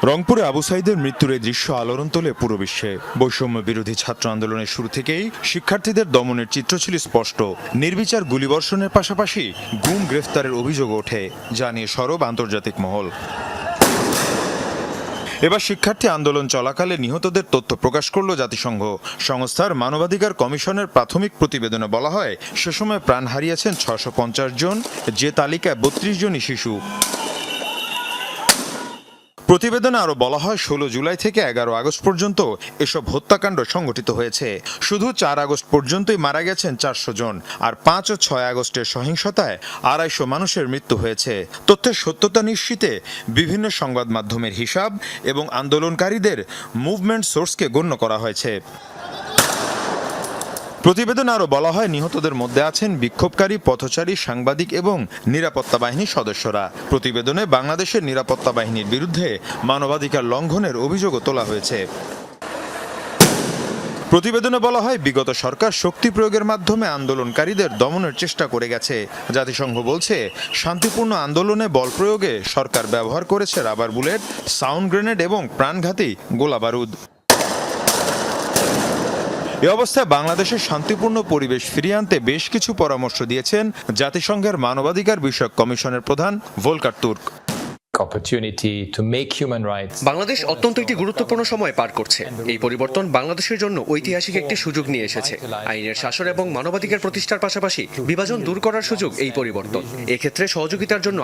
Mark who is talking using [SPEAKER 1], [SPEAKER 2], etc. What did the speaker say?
[SPEAKER 1] রংপুরে আবু সাইদের মৃত্যুর এই দৃশ্য আলোড়ন তোলে পুরো বিশ্বে। বৈষম্য বিরোধী ছাত্র আন্দোলনের শুরু থেকেই শিক্ষার্থীদের দমনের চিত্র ছিল স্পষ্ট। নির্বিচার গুলিবর্ষণের পাশাপাশি গুম গ্রেফতারের অভিযোগ ওঠে, যা নিয়ে সরব আন্তর্জাতিক মহল। এবার শিক্ষার্থী আন্দোলন চলাকালে নিহতদের তথ্য প্রকাশ করল জাতিসংঘ। সংস্থার মানবাধিকার কমিশনের প্রাথমিক প্রতিবেদনে বলা হয়, সে সময় প্রাণ হারিয়েছেন ৬৫০ জন, যে তালিকায় ৩২ জনই শিশু। প্রতিবেদনে আরও বলা হয়, ১৬ জুলাই থেকে ১১ আগস্ট পর্যন্ত এসব হত্যাকাণ্ড সংঘটিত হয়েছে। শুধু ৪ আগস্ট পর্যন্তই মারা গেছেন ৪০০ জন, আর ৫ ও ৬ আগস্টের সহিংসতায় ২৫০ মানুষের মৃত্যু হয়েছে। তথ্যের সত্যতা নিশ্চিতে বিভিন্ন সংবাদ মাধ্যমের হিসাব এবং আন্দোলনকারীদের মুভমেন্ট সোর্সকে গণ্য করা হয়েছে। প্রতিবেদনে আরও বলা হয়, নিহতদের মধ্যে আছেন বিক্ষোভকারী, পথচারী, সাংবাদিক এবং নিরাপত্তা বাহিনীর সদস্যরা। প্রতিবেদনে বাংলাদেশের নিরাপত্তা বাহিনীর বিরুদ্ধে মানবাধিকার লঙ্ঘনের অভিযোগও তোলা হয়েছে। প্রতিবেদনে বলা হয়, বিগত সরকার শক্তি প্রয়োগের মাধ্যমে আন্দোলনকারীদের দমনের চেষ্টা করে গেছে। জাতিসংঘ বলছে, শান্তিপূর্ণ আন্দোলনে বল প্রয়োগে সরকার ব্যবহার করেছে রাবার বুলেট, সাউন্ড গ্রেনেড এবং প্রাণঘাতী গোলাবারুদ। এ অবস্থায় বাংলাদেশের শান্তিপূর্ণ পরিবেশ ফিরিয়ে আনতে বেশ কিছু পরামর্শ দিয়েছেন জাতিসংঘের মানবাধিকার বিষয়ক কমিশনের প্রধান ভোলকার তুর্ক।
[SPEAKER 2] বাংলাদেশ অত্যন্ত একটি গুরুত্বপূর্ণ সময় পার করছে। এই পরিবর্তন বাংলাদেশের জন্য ঐতিহাসিক একটি সুযোগ নিয়ে এসেছে। আইনের শাসন এবং মানবাধিকার প্রতিষ্ঠার পাশাপাশি বিভাজন দূর করার সুযোগ এই পরিবর্তন। এক্ষেত্রে সহযোগিতার জন্য